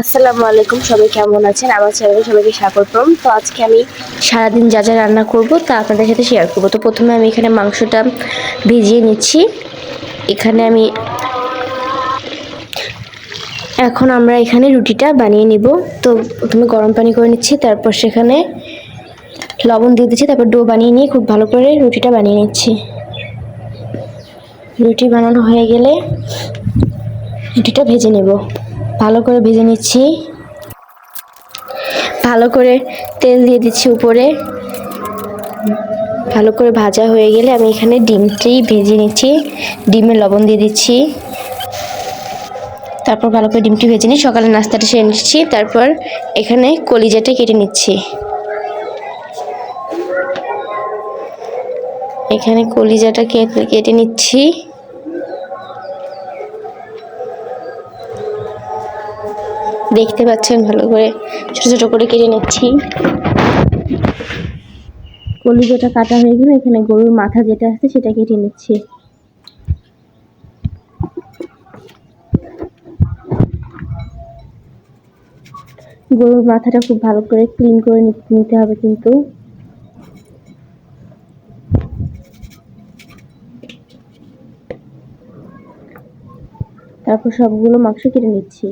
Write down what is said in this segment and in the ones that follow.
আসসালামু আলাইকুম, সবাই কেমন আছেন? আমার চ্যানেলে সবাইকে স্বাগতম। তো আজকে আমি সারাদিন যা যা রান্না করব তা আপনাদের সাথে শেয়ার করব। তো প্রথমে আমি এখানে মাংসটা ভিজিয়ে নিচ্ছি। এখানে আমি এখন আমরা এখানে রুটিটা বানিয়ে নিব। তো প্রথমে গরম পানি করে নিচ্ছি, তারপর সেখানে লবণ দিয়ে দিচ্ছি, তারপর ডো বানিয়ে নিয়ে খুব ভালো করে রুটিটা বানিয়ে নিচ্ছি। রুটি বানানো হয়ে গেলে রুটিটা ভেজে নেব। ভালো করে ভেজে নিচ্ছি। ভালো করে তেল দিয়ে দিচ্ছি উপরে। ভালো করে ভাজা হয়ে গেলে আমি এখানে ডিমটি ভেজে নিচ্ছি। ডিমে লবণ দিয়ে দিচ্ছি, তারপর ভালো করে ডিমটি ভেজে নিই। সকালে নাস্তাটা সেরে নিচ্ছি। তারপর এখানে কলিজাটা কেটে নিচ্ছি। এখানে কলিজাটা কেটে নিচ্ছি। দেখতে পাচ্ছেন ভালো করে ছোট ছোট করে কেটে নিচ্ছি। কলিজাটা কাটা হয়ে গেলে এখানে গরুর মাথা যেটা আছে সেটা কেটে নিচ্ছি। গরুর মাথাটা খুব ভালো করে ক্লিন করে নিতে হবে কিন্তু। তারপর সবগুলো মাংস কেটে নিচ্ছি।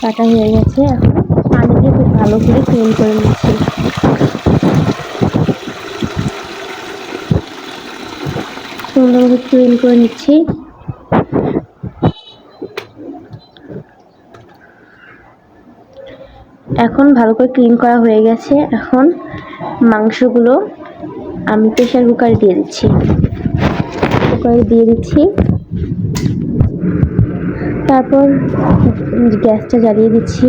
কাটা হয়ে গেছে, এখন পানি দিয়ে খুব ভালো করে ক্লিন করে নিচ্ছি। সুন্দরভাবে ক্লিন করে নিচ্ছি। এখন ভালো করে ক্লিন করা হয়ে গেছে। এখন মাংসগুলো আমি প্রেসার কুকারে দিয়ে দিচ্ছি। তারপর গ্যাসটা জ্বালিয়ে দিচ্ছি।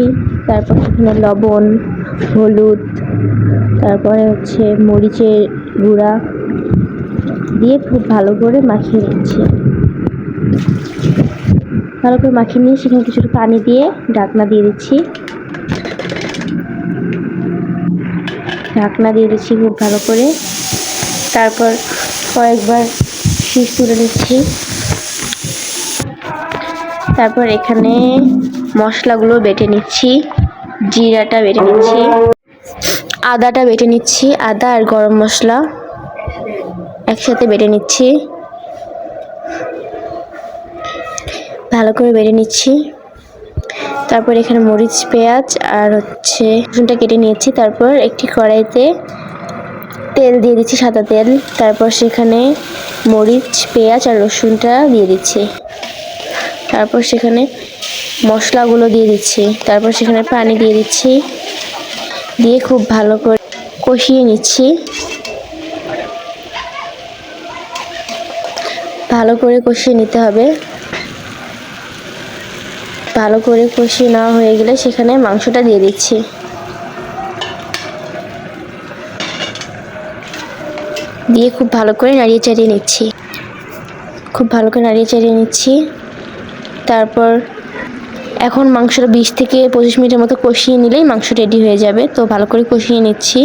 তারপর সেখানে লবণ, হলুদ, তারপরে মরিচের গুঁড়া দিয়ে খুব ভালো করে মাখিয়ে নিচ্ছি। ভালো করে মাখিয়ে নিয়ে সেখানে কিছুটা পানি দিয়ে ঢাকনা দিয়ে দিচ্ছি। খুব ভালো করে। তারপর কয়েকবার শীষ তুলে নিচ্ছি। তারপর এখানে মশলাগুলো বেটে নিচ্ছি। জিরাটা বেটে নিচ্ছি, আদাটা বেটে নিচ্ছি। আদা আর গরম মশলা একসাথে বেটে নিচ্ছি। ভালো করে বেটে নিচ্ছি। তারপর এখানে মরিচ, পেঁয়াজ আর রসুনটা কেটে নিয়েছি। তারপর একটি কড়াইতে তেল দিয়ে দিচ্ছি, সাদা তেল। তারপর সেখানে মরিচ, পেঁয়াজ আর রসুনটা দিয়ে দিচ্ছি। তারপর সেখানে মশলাগুলো দিয়ে দিচ্ছি। তারপর সেখানে পানি দিয়ে দিচ্ছি, দিয়ে খুব ভালো করে কষিয়ে নিচ্ছি। ভালো করে কষিয়ে নিতে হবে। ভালো করে কষিয়ে নেওয়া হয়ে গেলে সেখানে মাংসটা দিয়ে দিচ্ছি। দিয়ে খুব ভালো করে নাড়িয়ে চাড়িয়ে নিচ্ছি। তারপর এখন মাংসটা 20 থেকে 25 মিনিটের মতো কষিয়ে নিলেই মাংস রেডি হয়ে যাবে। তো ভালো করে কষিয়ে নিচ্ছি।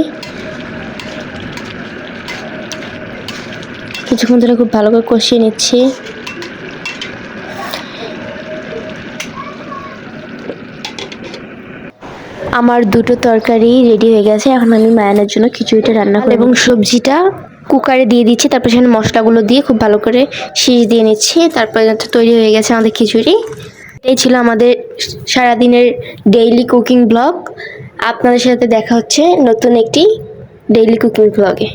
কিছুক্ষণ ধরে খুব ভালো করে কষিয়ে নিচ্ছি। আমার দুটো তরকারি রেডি হয়ে গেছে। এখন আমি মায়ানের জন্য খিচুড়িটা রান্না করব এবং সবজিটা কুকারে দিয়ে দিচ্ছি। তারপর সেখানে মশলাগুলো দিয়ে খুব ভালো করে শীষ দিয়ে নিচ্ছি। তারপর তৈরি হয়ে গেছে আমাদের খিচুড়ি। এই ছিল আমাদের সারাদিনের ডেইলি কুকিং ব্লগ। আপনাদের সাথে দেখা হচ্ছে নতুন একটি ডেইলি কুকিং ব্লগে।